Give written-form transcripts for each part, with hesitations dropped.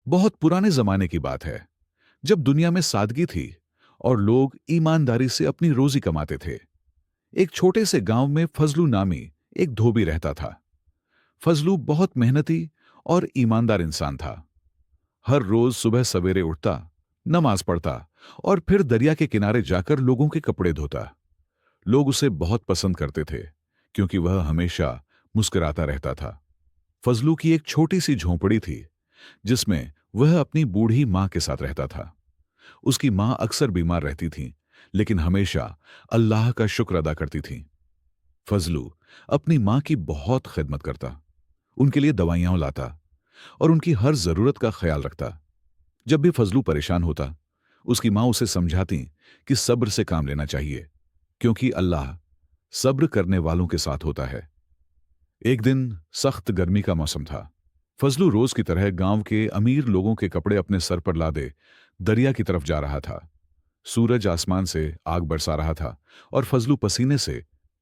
बहुत पुराने जमाने की बात है, जब दुनिया में सादगी थी और लोग ईमानदारी से अपनी रोजी कमाते थे। एक छोटे से गांव में फजलू नामी एक धोबी रहता था। फजलू बहुत मेहनती और ईमानदार इंसान था। हर रोज सुबह सवेरे उठता, नमाज पढ़ता और फिर दरिया के किनारे जाकर लोगों के कपड़े धोता। लोग उसे बहुत पसंद करते थे, क्योंकि वह हमेशा मुस्कुराता रहता था। फजलू की एक छोटी सी झोंपड़ी थी, जिसमें वह अपनी बूढ़ी मां के साथ रहता था। उसकी मां अक्सर बीमार रहती थी, लेकिन हमेशा अल्लाह का शुक्र अदा करती थी। फजलू अपनी मां की बहुत खिदमत करता, उनके लिए दवाइयां लाता और उनकी हर जरूरत का ख्याल रखता। जब भी फजलू परेशान होता, उसकी मां उसे समझाती कि सब्र से काम लेना चाहिए, क्योंकि अल्लाह सब्र करने वालों के साथ होता है। एक दिन सख्त गर्मी का मौसम था। फजलू रोज की तरह गांव के अमीर लोगों के कपड़े अपने सर पर लादे दरिया की तरफ जा रहा था। सूरज आसमान से आग बरसा रहा था और फजलू पसीने से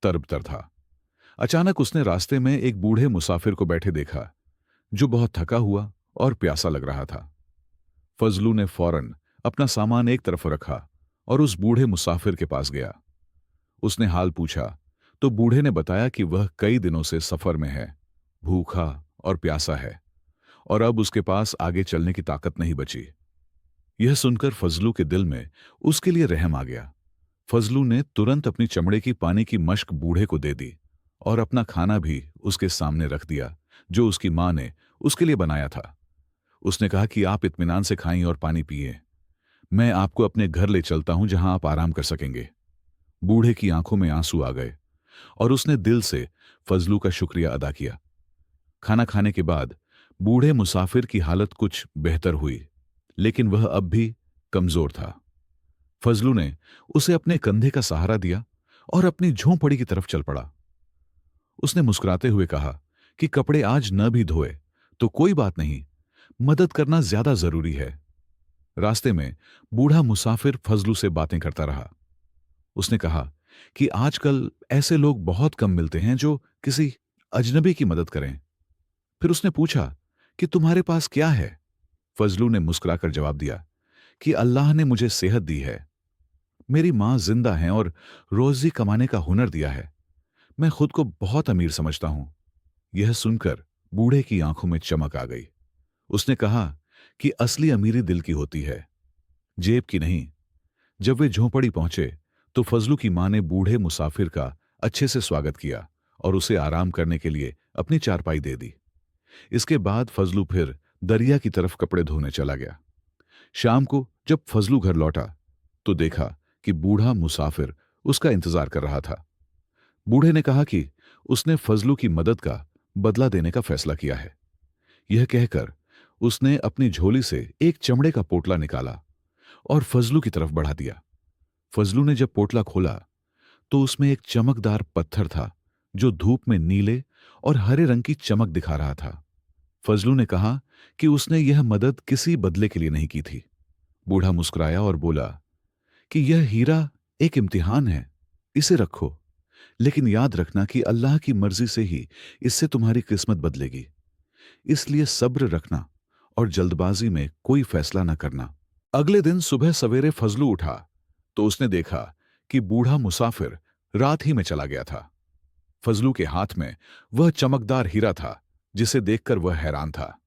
तरबतर था। अचानक उसने रास्ते में एक बूढ़े मुसाफिर को बैठे देखा, जो बहुत थका हुआ और प्यासा लग रहा था। फजलू ने फौरन अपना सामान एक तरफ रखा और उस बूढ़े मुसाफिर के पास गया। उसने हाल पूछा तो बूढ़े ने बताया कि वह कई दिनों से सफर में है, भूखा और प्यासा है, और अब उसके पास आगे चलने की ताकत नहीं बची। यह सुनकर फजलू के दिल में उसके लिए रहम आ गया। फजलू ने तुरंत अपनी चमड़े की पानी की मश्क बूढ़े को दे दी और अपना खाना भी उसके सामने रख दिया, जो उसकी मां ने उसके लिए बनाया था। उसने कहा कि आप इत्मीनान से खाएं और पानी पिए। मैं आपको अपने घर ले चलता हूं, जहां आप आराम कर सकेंगे। बूढ़े की आंखों में आंसू आ गए और उसने दिल से फजलू का शुक्रिया अदा किया। खाना खाने के बाद बूढ़े मुसाफिर की हालत कुछ बेहतर हुई, लेकिन वह अब भी कमजोर था। फजलू ने उसे अपने कंधे का सहारा दिया और अपनी झोंपड़ी की तरफ चल पड़ा। उसने मुस्कुराते हुए कहा कि कपड़े आज न भी धोए तो कोई बात नहीं, मदद करना ज्यादा जरूरी है। रास्ते में बूढ़ा मुसाफिर फजलू से बातें करता रहा। उसने कहा कि आजकल ऐसे लोग बहुत कम मिलते हैं जो किसी अजनबी की मदद करें। फिर उसने पूछा कि तुम्हारे पास क्या है? फजलू ने मुस्कुराकर जवाब दिया कि अल्लाह ने मुझे सेहत दी है, मेरी मां जिंदा हैं और रोजी कमाने का हुनर दिया है। मैं खुद को बहुत अमीर समझता हूं। यह सुनकर बूढ़े की आंखों में चमक आ गई। उसने कहा कि असली अमीरी दिल की होती है, जेब की नहीं। जब वे झोंपड़ी पहुंचे तो फजलू की मां ने बूढ़े मुसाफिर का अच्छे से स्वागत किया और उसे आराम करने के लिए अपनी चारपाई दे दी। इसके बाद फजलू फिर दरिया की तरफ कपड़े धोने चला गया। शाम को जब फजलू घर लौटा तो देखा कि बूढ़ा मुसाफिर उसका इंतजार कर रहा था। बूढ़े ने कहा कि उसने फजलू की मदद का बदला देने का फैसला किया है। यह कहकर उसने अपनी झोली से एक चमड़े का पोटला निकाला और फजलू की तरफ बढ़ा दिया। फजलू ने जब पोटला खोला तो उसमें एक चमकदार पत्थर था, जो धूप में नीले और हरे रंग की चमक दिखा रहा था। फजलू ने कहा कि उसने यह मदद किसी बदले के लिए नहीं की थी। बूढ़ा मुस्कुराया और बोला कि यह हीरा एक इम्तिहान है, इसे रखो, लेकिन याद रखना कि अल्लाह की मर्जी से ही इससे तुम्हारी किस्मत बदलेगी। इसलिए सब्र रखना और जल्दबाजी में कोई फैसला न करना। अगले दिन सुबह सवेरे फजलू उठा तो उसने देखा कि बूढ़ा मुसाफिर रात ही में चला गया था। फजलू के हाथ में वह चमकदार हीरा था, जिसे देखकर वह हैरान था।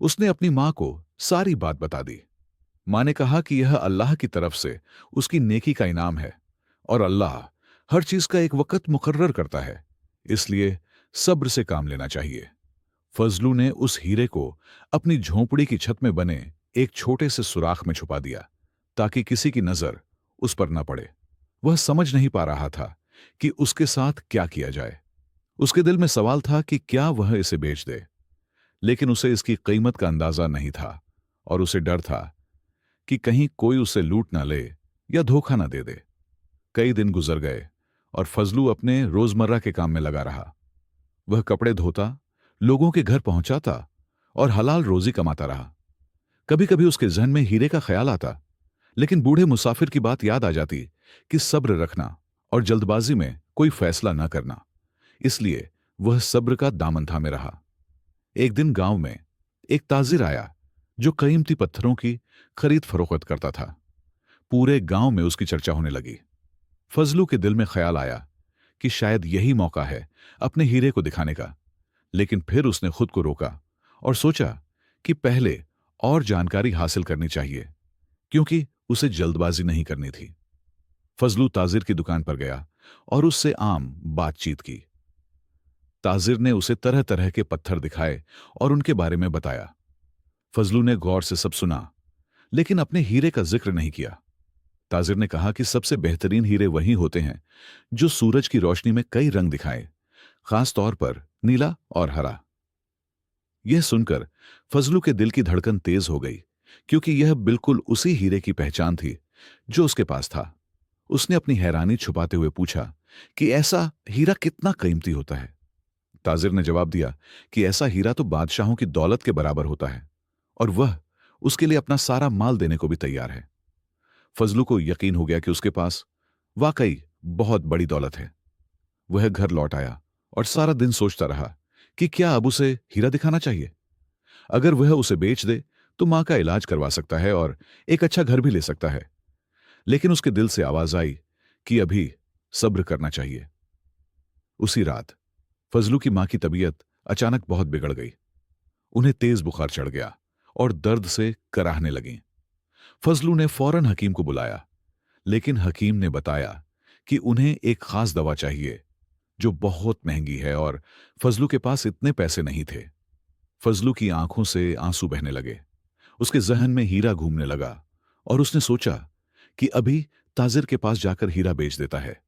उसने अपनी मां को सारी बात बता दी। मां ने कहा कि यह अल्लाह की तरफ से उसकी नेकी का इनाम है और अल्लाह हर चीज का एक वक्त मुकर्रर करता है, इसलिए सब्र से काम लेना चाहिए। फजलू ने उस हीरे को अपनी झोंपड़ी की छत में बने एक छोटे से सुराख में छुपा दिया, ताकि किसी की नजर उस पर न पड़े। वह समझ नहीं पा रहा था कि उसके साथ क्या किया जाए। उसके दिल में सवाल था कि क्या वह इसे बेच दे, लेकिन उसे इसकी कीमत का अंदाजा नहीं था और उसे डर था कि कहीं कोई उसे लूट ना ले या धोखा ना दे दे। कई दिन गुजर गए और फजलू अपने रोजमर्रा के काम में लगा रहा। वह कपड़े धोता, लोगों के घर पहुंचाता और हलाल रोजी कमाता रहा। कभी कभी उसके जहन में हीरे का ख्याल आता, लेकिन बूढ़े मुसाफिर की बात याद आ जाती कि सब्र रखना और जल्दबाजी में कोई फैसला न करना। इसलिए वह सब्र का दामन थामे रहा। एक दिन गांव में एक ताजिर आया, जो कीमती पत्थरों की खरीद फरोख्त करता था। पूरे गांव में उसकी चर्चा होने लगी। फजलू के दिल में ख्याल आया कि शायद यही मौका है अपने हीरे को दिखाने का। लेकिन फिर उसने खुद को रोका और सोचा कि पहले और जानकारी हासिल करनी चाहिए, क्योंकि उसे जल्दबाजी नहीं करनी थी। फजलू ताजिर की दुकान पर गया और उससे आम बातचीत की। ताजिर ने उसे तरह तरह के पत्थर दिखाए और उनके बारे में बताया। फजलू ने गौर से सब सुना, लेकिन अपने हीरे का जिक्र नहीं किया। ताजिर ने कहा कि सबसे बेहतरीन हीरे वही होते हैं जो सूरज की रोशनी में कई रंग दिखाएं, खास तौर पर नीला और हरा। यह सुनकर फजलू के दिल की धड़कन तेज हो गई, क्योंकि यह बिल्कुल उसी हीरे की पहचान थी जो उसके पास था। उसने अपनी हैरानी छुपाते हुए पूछा कि ऐसा हीरा कितना कीमती होता है। ताजिर ने जवाब दिया कि ऐसा हीरा तो बादशाहों की दौलत के बराबर होता है, और वह उसके लिए अपना सारा माल देने को भी तैयार है। फजलू को यकीन हो गया कि उसके पास वाकई बहुत बड़ी दौलत है। वह घर लौट आया और सारा दिन सोचता रहा कि क्या अब उसे हीरा दिखाना चाहिए। अगर वह उसे बेच दे तो मां का इलाज करवा सकता है और एक अच्छा घर भी ले सकता है। लेकिन उसके दिल से आवाज आई कि अभी सब्र करना चाहिए। उसी रात फजलू की मां की तबीयत अचानक बहुत बिगड़ गई। उन्हें तेज बुखार चढ़ गया और दर्द से कराहने लगी। फजलू ने फौरन हकीम को बुलाया, लेकिन हकीम ने बताया कि उन्हें एक खास दवा चाहिए जो बहुत महंगी है, और फजलू के पास इतने पैसे नहीं थे। फजलू की आंखों से आंसू बहने लगे। उसके जहन में हीरा घूमने लगा और उसने सोचा कि अभी ताजिर के पास जाकर हीरा बेच देता है।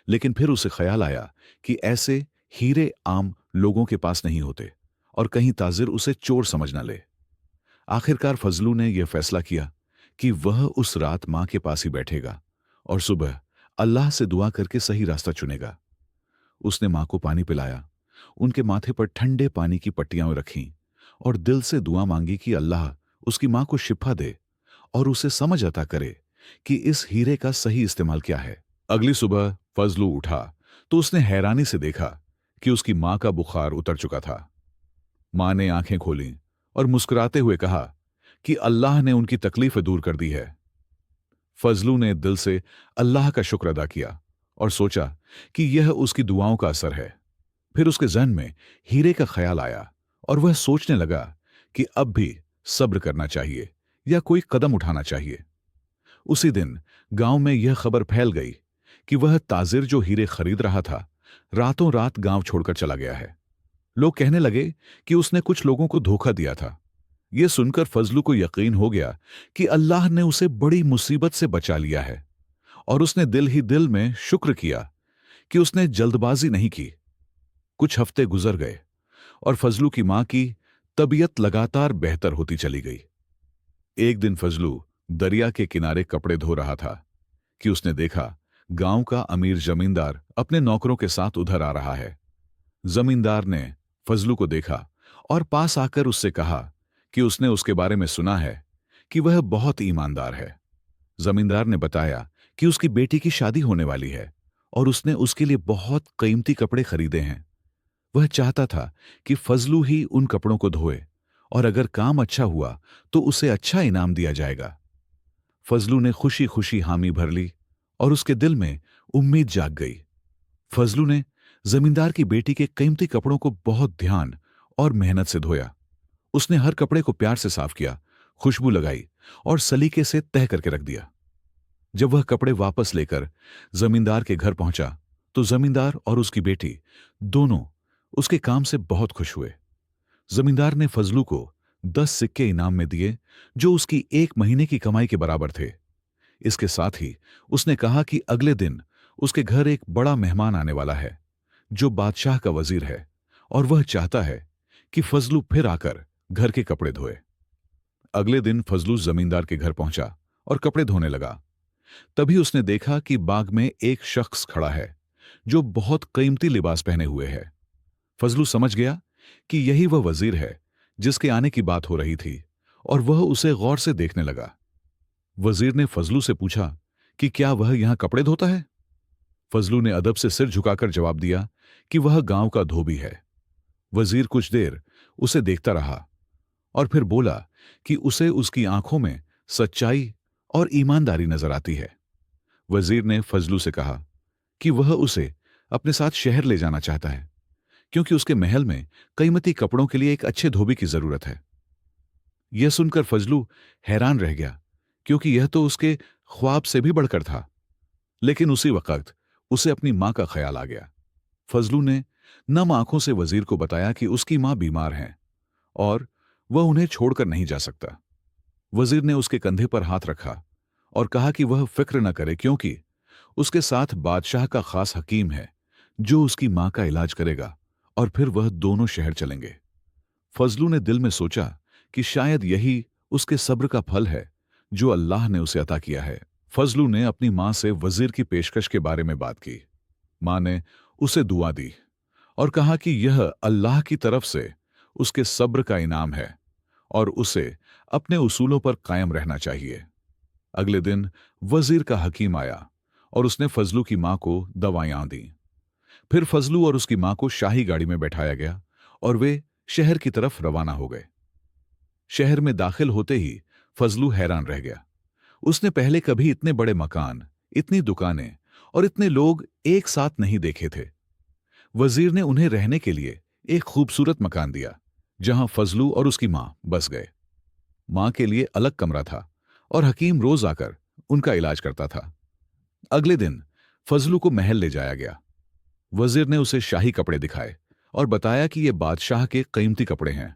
लेकिन फिर उसे ख्याल आया कि ऐसे हीरे आम लोगों के पास नहीं होते और कहीं ताजिर उसे चोर समझ ना ले। आखिरकार फजलू ने यह फैसला किया कि वह उस रात मां के पास ही बैठेगा और सुबह अल्लाह से दुआ करके सही रास्ता चुनेगा। उसने मां को पानी पिलाया, उनके माथे पर ठंडे पानी की पट्टियां रखीं और दिल से दुआ मांगी कि अल्लाह उसकी मां को शिफा दे और उसे समझ अता करे कि इस हीरे का सही इस्तेमाल क्या है। अगली सुबह फजलू उठा तो उसने हैरानी से देखा कि उसकी मां का बुखार उतर चुका था। मां ने आंखें खोलीं और मुस्कुराते हुए कहा कि अल्लाह ने उनकी तकलीफें दूर कर दी है। फजलू ने दिल से अल्लाह का शुक्र अदा किया और सोचा कि यह उसकी दुआओं का असर है। फिर उसके जहन में हीरे का ख्याल आया और वह सोचने लगा कि अब भी सब्र करना चाहिए या कोई कदम उठाना चाहिए। उसी दिन गांव में यह खबर फैल गई कि वह ताजिर जो हीरे खरीद रहा था, रातों रात गांव छोड़कर चला गया है। लोग कहने लगे कि उसने कुछ लोगों को धोखा दिया था। यह सुनकर फजलू को यकीन हो गया कि अल्लाह ने उसे बड़ी मुसीबत से बचा लिया है, और उसने दिल ही दिल में शुक्र किया कि उसने जल्दबाजी नहीं की। कुछ हफ्ते गुजर गए और फजलू की मां की तबीयत लगातार बेहतर होती चली गई। एक दिन फजलू दरिया के किनारे कपड़े धो रहा था कि उसने देखा गांव का अमीर जमींदार अपने नौकरों के साथ उधर आ रहा है। जमींदार ने फजलू को देखा और पास आकर उससे कहा कि उसने उसके बारे में सुना है कि वह बहुत ईमानदार है। जमींदार ने बताया कि उसकी बेटी की शादी होने वाली है और उसने उसके लिए बहुत कीमती कपड़े खरीदे हैं। वह चाहता था कि फजलू ही उन कपड़ों को धोए, और अगर काम अच्छा हुआ तो उसे अच्छा इनाम दिया जाएगा। फजलू ने खुशी खुशी हामी भर ली और उसके दिल में उम्मीद जाग गई। फजलू ने जमींदार की बेटी के कीमती कपड़ों को बहुत ध्यान और मेहनत से धोया। उसने हर कपड़े को प्यार से साफ किया, खुशबू लगाई और सलीके से तह करके रख दिया। जब वह कपड़े वापस लेकर जमींदार के घर पहुंचा तो जमींदार और उसकी बेटी दोनों उसके काम से बहुत खुश हुए। जमींदार ने फजलू को 10 सिक्के इनाम में दिए, जो उसकी 1 महीने की कमाई के बराबर थे। इसके साथ ही उसने कहा कि अगले दिन उसके घर एक बड़ा मेहमान आने वाला है जो बादशाह का वजीर है, और वह चाहता है कि फजलू फिर आकर घर के कपड़े धोए। अगले दिन फजलू जमींदार के घर पहुंचा और कपड़े धोने लगा। तभी उसने देखा कि बाग में एक शख्स खड़ा है जो बहुत कीमती लिबास पहने हुए है। फजलू समझ गया कि यही वह वजीर है जिसके आने की बात हो रही थी, और वह उसे गौर से देखने लगा। वजीर ने फजलू से पूछा कि क्या वह यहां कपड़े धोता है। फजलू ने अदब से सिर झुकाकर जवाब दिया कि वह गांव का धोबी है। वजीर कुछ देर उसे देखता रहा और फिर बोला कि उसे उसकी आंखों में सच्चाई और ईमानदारी नजर आती है। वजीर ने फजलू से कहा कि वह उसे अपने साथ शहर ले जाना चाहता है, क्योंकि उसके महल में कीमती कपड़ों के लिए एक अच्छे धोबी की जरूरत है। यह सुनकर फजलू हैरान रह गया, क्योंकि यह तो उसके ख्वाब से भी बढ़कर था। लेकिन उसी वक्त उसे अपनी मां का ख्याल आ गया। फजलू ने नम आंखों से वजीर को बताया कि उसकी मां बीमार है और वह उन्हें छोड़कर नहीं जा सकता। वजीर ने उसके कंधे पर हाथ रखा और कहा कि वह फिक्र न करे, क्योंकि उसके साथ बादशाह का खास हकीम है जो उसकी मां का इलाज करेगा, और फिर वह दोनों शहर चलेंगे। फजलू ने दिल में सोचा कि शायद यही उसके सब्र का फल है जो अल्लाह ने उसे अता किया है। फजलू ने अपनी मां से वजीर की पेशकश के बारे में बात की। मां ने उसे दुआ दी और कहा कि यह अल्लाह की तरफ से उसके सब्र का इनाम है और उसे अपने उसूलों पर कायम रहना चाहिए। अगले दिन वजीर का हकीम आया और उसने फजलू की मां को दवाइयां दी। फिर फजलू और उसकी मां को शाही गाड़ी में बैठाया गया और वे शहर की तरफ रवाना हो गए। शहर में दाखिल होते ही फजलू हैरान रह गया। उसने पहले कभी इतने बड़े मकान, इतनी दुकानें और इतने लोग एक साथ नहीं देखे थे। वजीर ने उन्हें रहने के लिए एक खूबसूरत मकान दिया, जहां फजलू और उसकी मां बस गए। मां के लिए अलग कमरा था और हकीम रोज आकर उनका इलाज करता था। अगले दिन फजलू को महल ले जाया गया। वजीर ने उसे शाही कपड़े दिखाए और बताया कि ये बादशाह के कीमती कपड़े हैं।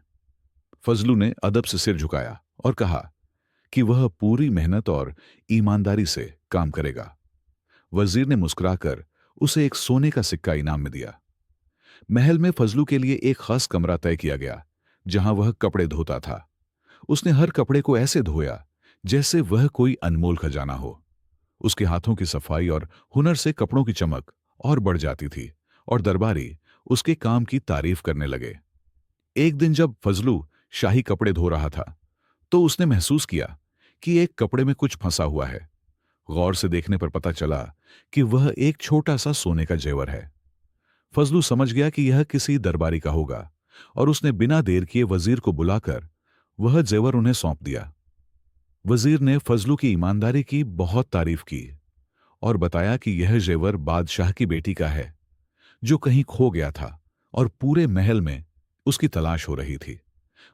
फजलू ने अदब से सिर झुकाया और कहा कि वह पूरी मेहनत और ईमानदारी से काम करेगा। वजीर ने मुस्कुराकर उसे एक सोने का सिक्का इनाम में दिया। महल में फजलू के लिए एक खास कमरा तय किया गया, जहां वह कपड़े धोता था। उसने हर कपड़े को ऐसे धोया जैसे वह कोई अनमोल खजाना हो। उसके हाथों की सफाई और हुनर से कपड़ों की चमक और बढ़ जाती थी और दरबारी उसके काम की तारीफ करने लगे। एक दिन जब फजलू शाही कपड़े धो रहा था, तो उसने महसूस किया कि एक कपड़े में कुछ फंसा हुआ है। गौर से देखने पर पता चला कि वह एक छोटा सा सोने का जेवर है। फजलू समझ गया कि यह किसी दरबारी का होगा और उसने बिना देर किए वजीर को बुलाकर वह जेवर उन्हें सौंप दिया। वजीर ने फजलू की ईमानदारी की बहुत तारीफ की और बताया कि यह जेवर बादशाह की बेटी का है, जो कहीं खो गया था और पूरे महल में उसकी तलाश हो रही थी।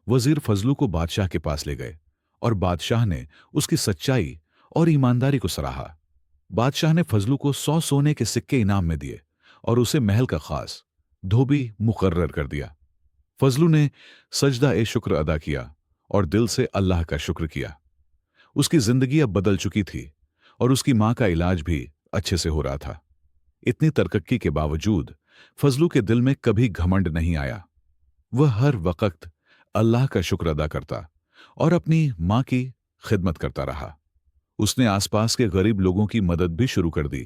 वजीर फजलू को बादशाह के पास ले गए और बादशाह ने उसकी सच्चाई और ईमानदारी को सराहा। बादशाह ने फजलू को 100 सोने के सिक्के इनाम में दिए और उसे महल का खास धोबी मुकर्रर कर दिया। फजलू ने सजदा ए शुक्र अदा किया और दिल से अल्लाह का शुक्र किया। उसकी जिंदगी अब बदल चुकी थी और उसकी मां का इलाज भी अच्छे से हो रहा था। इतनी तरक्की के बावजूद फजलू के दिल में कभी घमंड नहीं आया। वह हर वक्त अल्लाह का शुक्र अदा करता और अपनी मां की खिदमत करता रहा। उसने आसपास के गरीब लोगों की मदद भी शुरू कर दी,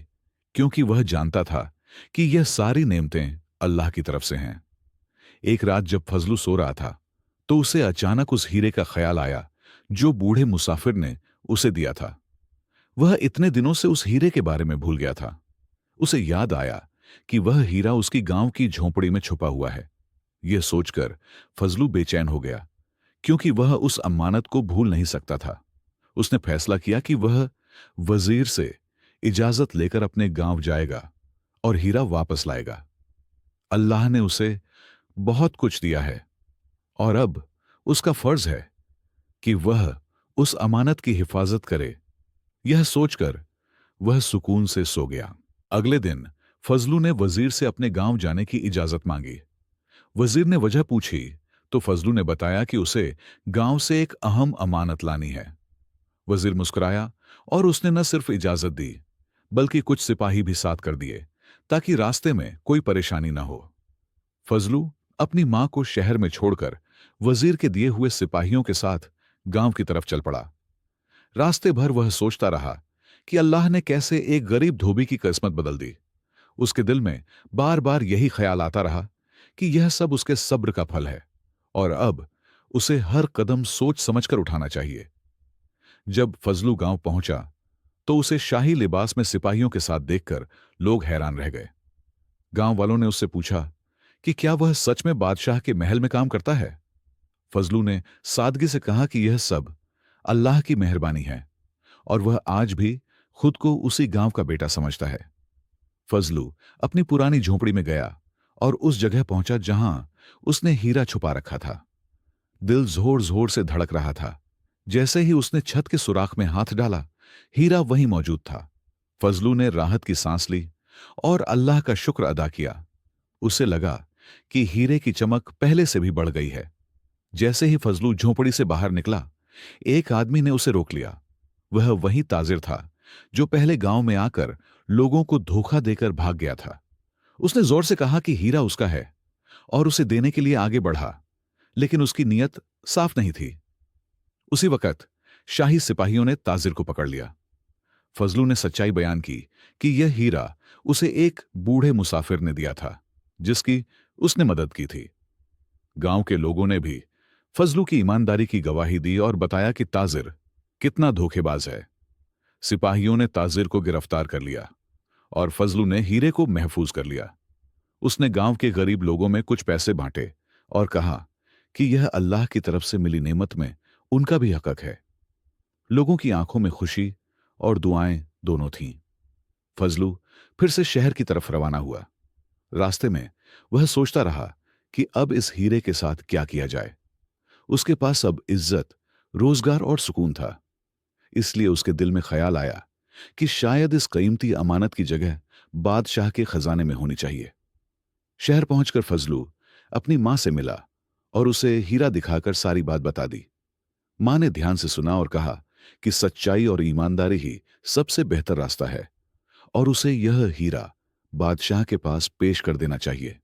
क्योंकि वह जानता था कि यह सारी नेमतें अल्लाह की तरफ से हैं। एक रात जब फजलू सो रहा था, तो उसे अचानक उस हीरे का ख्याल आया जो बूढ़े मुसाफिर ने उसे दिया था। वह इतने दिनों से उस हीरे के बारे में भूल गया था। उसे याद आया कि वह हीरा उसकी गांव की झोंपड़ी में छुपा हुआ है। यह सोचकर फजलू बेचैन हो गया, क्योंकि वह उस अमानत को भूल नहीं सकता था। उसने फैसला किया कि वह वजीर से इजाजत लेकर अपने गांव जाएगा और हीरा वापस लाएगा। अल्लाह ने उसे बहुत कुछ दिया है और अब उसका फर्ज है कि वह उस अमानत की हिफाजत करे। यह सोचकर वह सुकून से सो गया। अगले दिन फजलू ने वजीर से अपने गांव जाने की इजाजत मांगी। वजीर ने वजह पूछी तो फजलू ने बताया कि उसे गांव से एक अहम अमानत लानी है। वजीर मुस्कुराया और उसने न सिर्फ इजाजत दी, बल्कि कुछ सिपाही भी साथ कर दिए, ताकि रास्ते में कोई परेशानी न हो। फजलू अपनी मां को शहर में छोड़कर वजीर के दिए हुए सिपाहियों के साथ गांव की तरफ चल पड़ा। रास्ते भर वह सोचता रहा कि अल्लाह ने कैसे एक गरीब धोबी की किस्मत बदल दी। उसके दिल में बार बार यही ख्याल आता रहा कि यह सब उसके सब्र का फल है और अब उसे हर कदम सोच समझकर उठाना चाहिए। जब फजलू गांव पहुंचा, तो उसे शाही लिबास में सिपाहियों के साथ देखकर लोग हैरान रह गए। गांव वालों ने उससे पूछा कि क्या वह सच में बादशाह के महल में काम करता है। फजलू ने सादगी से कहा कि यह सब अल्लाह की मेहरबानी है और वह आज भी खुद को उसी गांव का बेटा समझता है। फजलू अपनी पुरानी झोंपड़ी में गया और उस जगह पहुंचा जहां उसने हीरा छुपा रखा था। दिल जोर जोर से धड़क रहा था। जैसे ही उसने छत के सुराख में हाथ डाला, हीरा वहीं मौजूद था। फजलू ने राहत की सांस ली और अल्लाह का शुक्र अदा किया। उसे लगा कि हीरे की चमक पहले से भी बढ़ गई है। जैसे ही फजलू झोंपड़ी से बाहर निकला, एक आदमी ने उसे रोक लिया। वह वही ताजिर था जो पहले गांव में आकर लोगों को धोखा देकर भाग गया था। उसने जोर से कहा कि हीरा उसका है और उसे देने के लिए आगे बढ़ा, लेकिन उसकी नीयत साफ नहीं थी। उसी वक्त शाही सिपाहियों ने ताजिर को पकड़ लिया। फजलू ने सच्चाई बयान की कि यह हीरा उसे एक बूढ़े मुसाफिर ने दिया था, जिसकी उसने मदद की थी। गांव के लोगों ने भी फजलू की ईमानदारी की गवाही दी और बताया कि ताजिर कितना धोखेबाज है। सिपाहियों ने ताजिर को गिरफ्तार कर लिया और फजलू ने हीरे को महफूज कर लिया। उसने गांव के गरीब लोगों में कुछ पैसे बांटे और कहा कि यह अल्लाह की तरफ से मिली नेमत में उनका भी हक है। लोगों की आंखों में खुशी और दुआएं दोनों थीं। फजलू फिर से शहर की तरफ रवाना हुआ। रास्ते में वह सोचता रहा कि अब इस हीरे के साथ क्या किया जाए। उसके पास अब इज्जत, रोजगार और सुकून था। इसलिए उसके दिल में ख्याल आया कि शायद इस कीमती अमानत की जगह बादशाह के खजाने में होनी चाहिए। शहर पहुंचकर फजलू अपनी मां से मिला और उसे हीरा दिखाकर सारी बात बता दी। मां ने ध्यान से सुना और कहा कि सच्चाई और ईमानदारी ही सबसे बेहतर रास्ता है और उसे यह हीरा बादशाह के पास पेश कर देना चाहिए।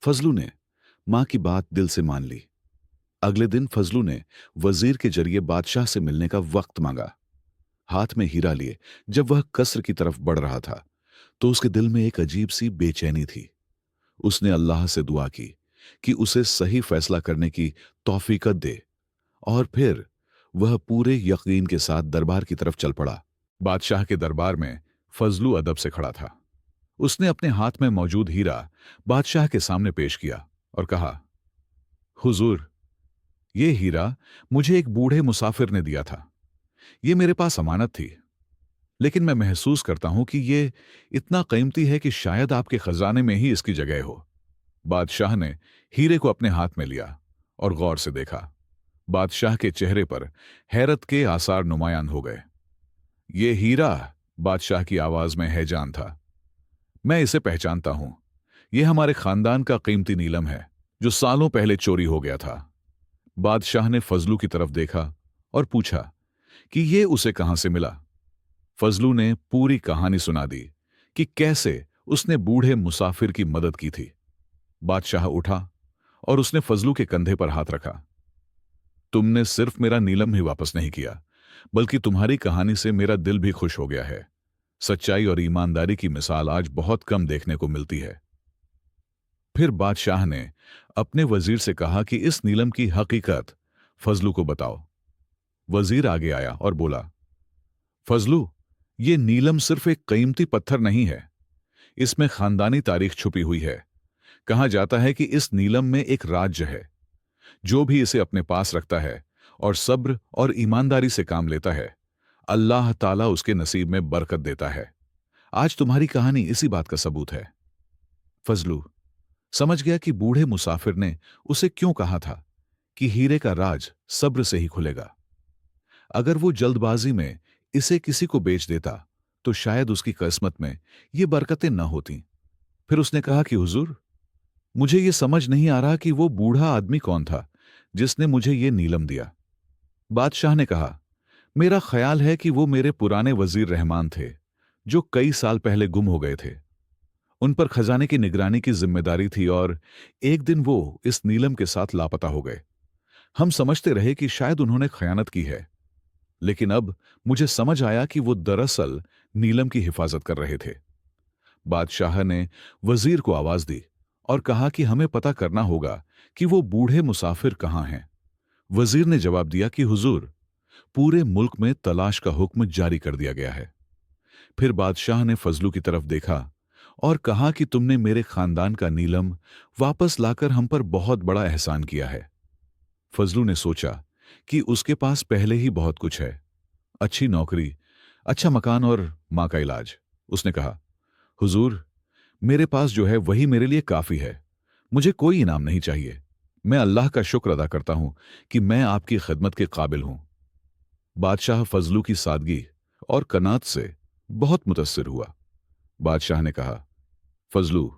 फजलू ने मां की बात दिल से मान ली। अगले दिन फजलू ने वजीर के जरिए बादशाह से मिलने का वक्त मांगा। हाथ में हीरा लिए जब वह कसर की तरफ बढ़ रहा था, तो उसके दिल में एक अजीब सी बेचैनी थी। उसने अल्लाह से दुआ की कि उसे सही फैसला करने की तौफीकत दे और फिर वह पूरे यकीन के साथ दरबार की तरफ चल पड़ा। बादशाह के दरबार में फजलू अदब से खड़ा था। उसने अपने हाथ में मौजूद हीरा बादशाह के सामने पेश किया और कहा, हुजूर, ये हीरा मुझे एक बूढ़े मुसाफिर ने दिया था। ये मेरे पास अमानत थी, लेकिन मैं महसूस करता हूं कि ये इतना कीमती है कि शायद आपके खजाने में ही इसकी जगह हो। बादशाह ने हीरे को अपने हाथ में लिया और गौर से देखा। बादशाह के चेहरे पर हैरत के आसार नुमायां हो गए। ये हीरा, बादशाह की आवाज में हैजान था, मैं इसे पहचानता हूं। यह हमारे खानदान का कीमती नीलम है जो सालों पहले चोरी हो गया था। बादशाह ने फजलू की तरफ देखा और पूछा कि यह उसे कहां से मिला। फजलू ने पूरी कहानी सुना दी कि कैसे उसने बूढ़े मुसाफिर की मदद की थी। बादशाह उठा और उसने फजलू के कंधे पर हाथ रखा। तुमने सिर्फ मेरा नीलम ही वापस नहीं किया, बल्कि तुम्हारी कहानी से मेरा दिल भी खुश हो गया है। सच्चाई और ईमानदारी की मिसाल आज बहुत कम देखने को मिलती है। फिर बादशाह ने अपने वजीर से कहा कि इस नीलम की हकीकत फजलू को बताओ। वजीर आगे आया और बोला, फजलू, ये नीलम सिर्फ एक कीमती पत्थर नहीं है, इसमें खानदानी तारीख छुपी हुई है। कहा जाता है कि इस नीलम में एक राज्य है। जो भी इसे अपने पास रखता है और सब्र और ईमानदारी से काम लेता है, अल्लाह ताला उसके नसीब में बरकत देता है। आज तुम्हारी कहानी इसी बात का सबूत है। फजलू समझ गया कि बूढ़े मुसाफिर ने उसे क्यों कहा था कि हीरे का राज सब्र से ही खुलेगा। अगर वो जल्दबाजी में इसे किसी को बेच देता तो शायद उसकी किस्मत में ये बरकतें न होती। फिर उसने कहा कि हुजूर, मुझे ये समझ नहीं आ रहा कि वो बूढ़ा आदमी कौन था जिसने मुझे ये नीलम दिया। बादशाह ने कहा, मेरा ख्याल है कि वो मेरे पुराने वजीर रहमान थे जो कई साल पहले गुम हो गए थे। उन पर खजाने की निगरानी की जिम्मेदारी थी और एक दिन वो इस नीलम के साथ लापता हो गए। हम समझते रहे कि शायद उन्होंने खयानत की है, लेकिन अब मुझे समझ आया कि वो दरअसल नीलम की हिफाजत कर रहे थे। बादशाह ने वजीर को आवाज दी और कहा कि हमें पता करना होगा कि वो बूढ़े मुसाफिर कहां हैं। वजीर ने जवाब दिया कि हुजूर, पूरे मुल्क में तलाश का हुक्म जारी कर दिया गया है। फिर बादशाह ने फजलू की तरफ देखा और कहा कि तुमने मेरे खानदान का नीलम वापस लाकर हम पर बहुत बड़ा एहसान किया है। फजलू ने सोचा कि उसके पास पहले ही बहुत कुछ है, अच्छी नौकरी, अच्छा मकान और मां का इलाज। उसने कहा, हुजूर, मेरे पास जो है वही मेरे लिए काफी है, मुझे कोई इनाम नहीं चाहिए। मैं अल्लाह का शुक्र अदा करता हूं कि मैं आपकी खिदमत के काबिल हूं। बादशाह फजलू की सादगी और कनात से बहुत मुतस्सिर हुआ। बादशाह ने कहा, फजलू,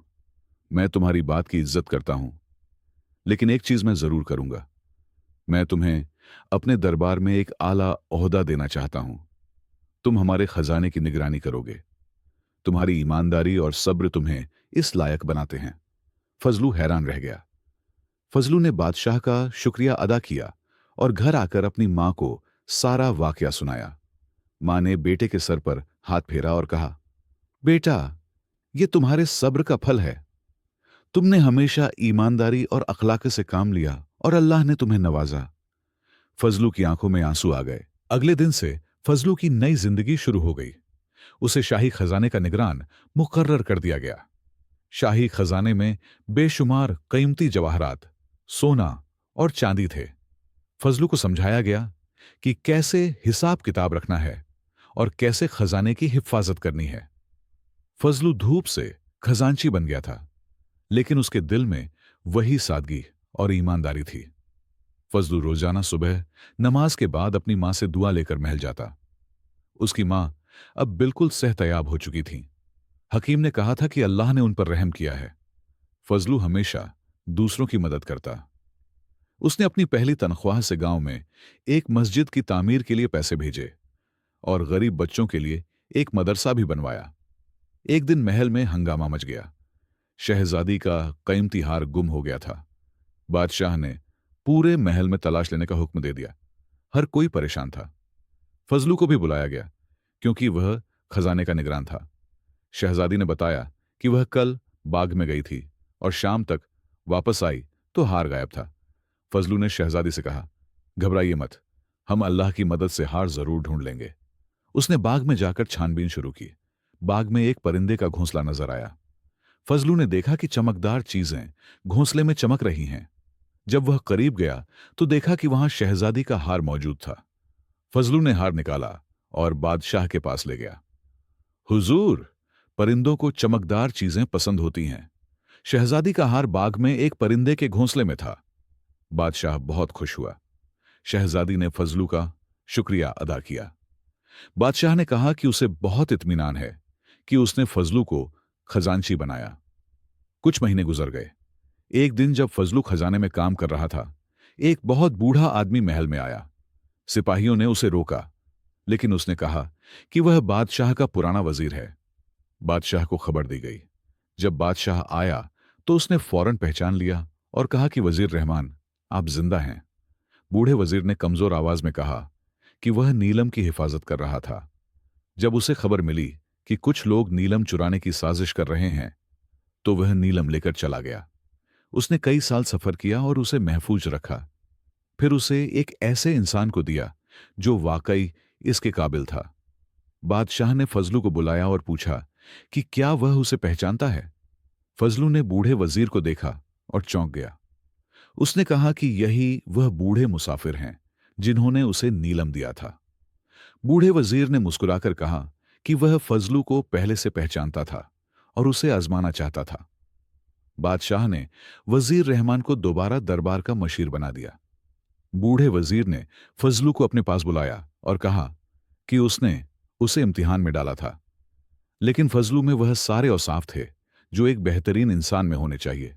मैं तुम्हारी बात की इज्जत करता हूं, लेकिन एक चीज मैं जरूर करूंगा। मैं तुम्हें अपने दरबार में एक आला ओहदा देना चाहता हूं। तुम हमारे खजाने की निगरानी करोगे। तुम्हारी ईमानदारी और सब्र तुम्हें इस लायक बनाते हैं। फजलू हैरान रह गया। फजलू ने बादशाह का शुक्रिया अदा किया और घर आकर अपनी मां को सारा वाकया सुनाया। मां ने बेटे के सर पर हाथ फेरा और कहा, बेटा, ये तुम्हारे सब्र का फल है। तुमने हमेशा ईमानदारी और अखलाक से काम लिया और अल्लाह ने तुम्हें नवाजा। फजलू की आंखों में आंसू आ गए। अगले दिन से फजलू की नई जिंदगी शुरू हो गई। उसे शाही खजाने का निगरान मुकर्रर कर दिया गया। शाही खजाने में बेशुमार कीमती जवाहरात, सोना और चांदी थे। फजलू को समझाया गया कि कैसे हिसाब किताब रखना है और कैसे खजाने की हिफाजत करनी है। फजलू धूप से खजांची बन गया था, लेकिन उसके दिल में वही सादगी और ईमानदारी थी। फजलू रोजाना सुबह नमाज के बाद अपनी मां से दुआ लेकर महल जाता। उसकी मां अब बिल्कुल सेहतयाब हो चुकी थी। हकीम ने कहा था कि अल्लाह ने उन पर रहम किया है। फजलू हमेशा दूसरों की मदद करता। उसने अपनी पहली तनख्वाह से गांव में एक मस्जिद की तामीर के लिए पैसे भेजे और गरीब बच्चों के लिए एक मदरसा भी बनवाया। एक दिन महल में हंगामा मच गया। शहजादी का कीमती हार गुम हो गया था। बादशाह ने पूरे महल में तलाश लेने का हुक्म दे दिया। हर कोई परेशान था। फजलू को भी बुलाया गया, क्योंकि वह खजाने का निगरान था। शहजादी ने बताया कि वह कल बाग में गई थी और शाम तक वापस आई तो हार गायब था। फजलू ने शहजादी से कहा, घबराइए मत, हम अल्लाह की मदद से हार जरूर ढूंढ लेंगे। उसने बाग में जाकर छानबीन शुरू की। बाग में एक परिंदे का घोंसला नजर आया। फजलू ने देखा कि चमकदार चीजें घोंसले में चमक रही हैं। जब वह करीब गया तो देखा कि वहां शहजादी का हार मौजूद था। फजलू ने हार निकाला और बादशाह के पास ले गया। हुजूर, परिंदों को चमकदार चीजें पसंद होती हैं। शहजादी का हार बाग में एक परिंदे के घोंसले में था। बादशाह बहुत खुश हुआ। शहजादी ने फजलू का शुक्रिया अदा किया। बादशाह ने कहा कि उसे बहुत इत्मीनान है कि उसने फजलू को खजांची बनाया। कुछ महीने गुजर गए। एक दिन जब फजलू खजाने में काम कर रहा था, एक बहुत बूढ़ा आदमी महल में आया। सिपाहियों ने उसे रोका, लेकिन उसने कहा कि वह बादशाह का पुराना वजीर है। बादशाह को खबर दी गई। जब बादशाह आया तो उसने फौरन पहचान लिया और कहा कि वजीर रहमान, आप जिंदा हैं। बूढ़े वजीर ने कमजोर आवाज में कहा कि वह नीलम की हिफाजत कर रहा था। जब उसे खबर मिली कि कुछ लोग नीलम चुराने की साजिश कर रहे हैं, तो वह नीलम लेकर चला गया। उसने कई साल सफर किया और उसे महफूज रखा। फिर उसे एक ऐसे इंसान को दिया जो वाकई इसके काबिल था। बादशाह ने फजलू को बुलाया और पूछा कि क्या वह उसे पहचानता है। फजलू ने बूढ़े वजीर को देखा और चौंक गया। उसने कहा कि यही वह बूढ़े मुसाफिर हैं जिन्होंने उसे नीलम दिया था। बूढ़े वजीर ने मुस्कुराकर कहा कि वह फजलू को पहले से पहचानता था और उसे आजमाना चाहता था। बादशाह ने वजीर रहमान को दोबारा दरबार का मशीर बना दिया। बूढ़े वजीर ने फजलू को अपने पास बुलाया और कहा कि उसने उसे इम्तिहान में डाला था, लेकिन फजलू में वह सारे औसाफ थे जो एक बेहतरीन इंसान में होने चाहिए।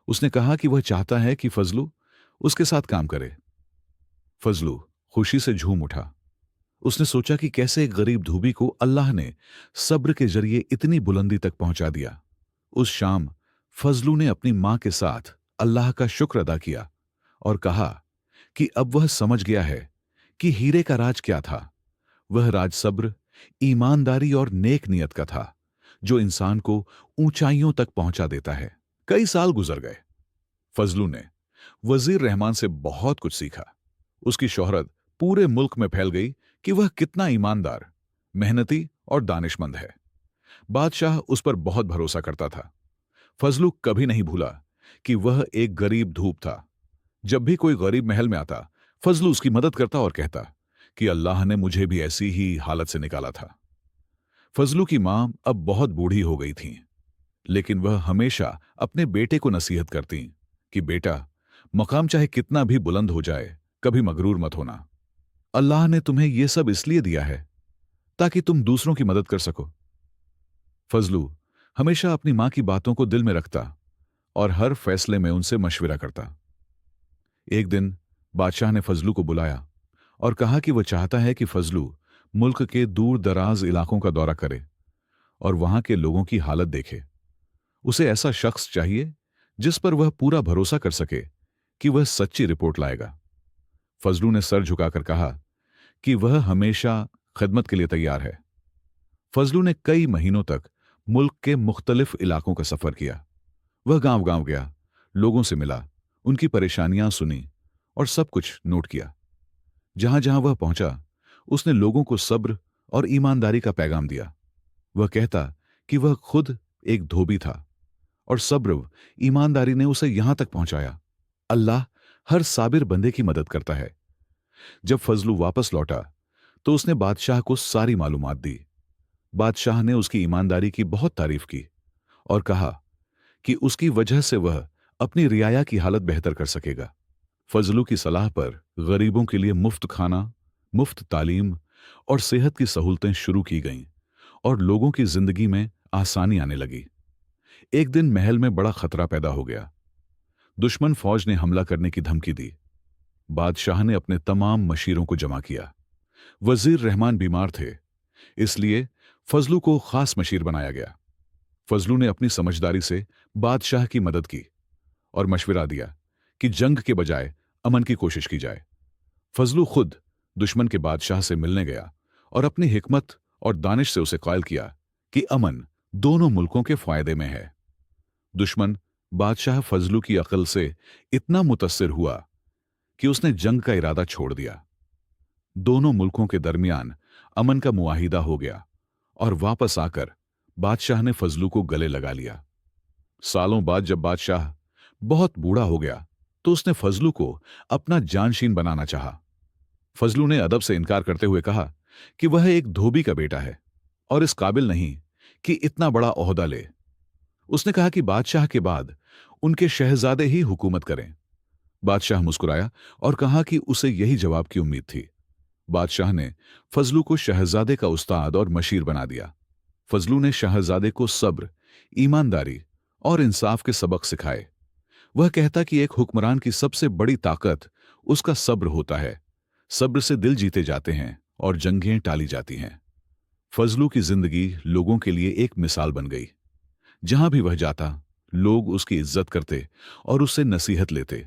उसने कहा कि वह चाहता है कि फजलू उसके साथ काम करे। फजलू खुशी से झूम उठा। उसने सोचा कि कैसे एक गरीब धोबी को अल्लाह ने सब्र के जरिए इतनी बुलंदी तक पहुंचा दिया। उस शाम फजलू ने अपनी मां के साथ अल्लाह का शुक्र अदा किया और कहा कि अब वह समझ गया है कि हीरे का राज क्या था। वह राज सब्र, ईमानदारी और नेक नियत का था, जो इंसान को ऊंचाइयों तक पहुंचा देता है। कई साल गुजर गए। फजलू ने वजीर रहमान से बहुत कुछ सीखा। उसकी शोहरत पूरे मुल्क में फैल गई कि वह कितना ईमानदार, मेहनती और दानिशमंद है। बादशाह उस पर बहुत भरोसा करता था। फजलू कभी नहीं भूला कि वह एक गरीब धूप था, जब भी कोई गरीब महल में आता, फजलू उसकी मदद करता और कहता कि अल्लाह ने मुझे भी ऐसी ही हालत से निकाला था। फजलू की मां अब बहुत बूढ़ी हो गई थीं, लेकिन वह हमेशा अपने बेटे को नसीहत करती कि बेटा, मकाम चाहे कितना भी बुलंद हो जाए, कभी मगरूर मत होना। अल्लाह ने तुम्हें यह सब इसलिए दिया है ताकि तुम दूसरों की मदद कर सको। फजलू हमेशा अपनी मां की बातों को दिल में रखता और हर फैसले में उनसे मशविरा करता। एक दिन बादशाह ने फजलू को बुलाया और कहा कि वह चाहता है कि फजलू मुल्क के दूर दराज इलाकों का दौरा करे और वहां के लोगों की हालत देखे। उसे ऐसा शख्स चाहिए जिस पर वह पूरा भरोसा कर सके कि वह सच्ची रिपोर्ट लाएगा। फजलू ने सर झुकाकर कहा कि वह हमेशा खिदमत के लिए तैयार है। फजलू ने कई महीनों तक मुल्क के मुख्तलिफ इलाकों का सफर किया। वह गांव गांव गया, लोगों से मिला, उनकी परेशानियां सुनी और सब कुछ नोट किया। जहां जहां वह पहुंचा, उसने लोगों को सब्र और ईमानदारी का पैगाम दिया। वह कहता कि वह खुद एक धोबी था और सब्र, ईमानदारी ने उसे यहां तक पहुंचाया। अल्लाह हर साबिर बंदे की मदद करता है। जब फजलू वापस लौटा तो उसने बादशाह को सारी मालूमात दी। बादशाह ने उसकी ईमानदारी की बहुत तारीफ की और कहा कि उसकी वजह से वह अपनी रियाया की हालत बेहतर कर सकेगा। फजलू की सलाह पर गरीबों के लिए मुफ्त खाना, मुफ्त तालीम और सेहत की सहूलतें शुरू की गईं और लोगों की जिंदगी में आसानी आने लगी। एक दिन महल में बड़ा खतरा पैदा हो गया। दुश्मन फौज ने हमला करने की धमकी दी। बादशाह ने अपने तमाम मशीरों को जमा किया। वजीर रहमान बीमार थे, इसलिए फजलू को खास मशीर बनाया गया। फजलू ने अपनी समझदारी से बादशाह की मदद की और मशविरा दिया कि जंग के बजाय अमन की कोशिश की जाए। फजलू खुद दुश्मन के बादशाह से मिलने गया और अपनी हिकमत और दानिश से उसे कायल किया कि अमन दोनों मुल्कों के फायदे में है। दुश्मन बादशाह फजलू की अकल से इतना मुतस्सिर हुआ कि उसने जंग का इरादा छोड़ दिया। दोनों मुल्कों के दरमियान अमन का मुआहिदा हो गया और वापस आकर बादशाह ने फजलू को गले लगा लिया। सालों बाद जब बादशाह बहुत बूढ़ा हो गया तो उसने फजलू को अपना जानशीन बनाना चाहा। फजलू ने अदब से इनकार करते हुए कहा कि वह एक धोबी का बेटा है और इस काबिल नहीं कि इतना बड़ा ओहदा ले। उसने कहा कि बादशाह के बाद उनके शहजादे ही हुकूमत करें। बादशाह मुस्कुराया और कहा कि उसे यही जवाब की उम्मीद थी। बादशाह ने फजलू को शहजादे का उस्ताद और मशीर बना दिया। फजलू ने शहजादे को सब्र, ईमानदारी और इंसाफ के सबक सिखाए। वह कहता कि एक हुक्मरान की सबसे बड़ी ताकत उसका सब्र होता है। सब्र से दिल जीते जाते हैं और जंगें टाली जाती हैं। फजलू की जिंदगी लोगों के लिए एक मिसाल बन गई। जहां भी वह जाता, लोग उसकी इज्जत करते और उससे नसीहत लेते।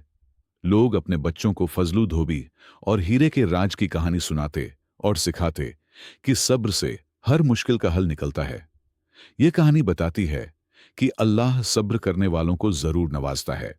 लोग अपने बच्चों को फजलू धोबी और हीरे के राज की कहानी सुनाते और सिखाते कि सब्र से हर मुश्किल का हल निकलता है। यह कहानी बताती है कि अल्लाह सब्र करने वालों को जरूर नवाजता है।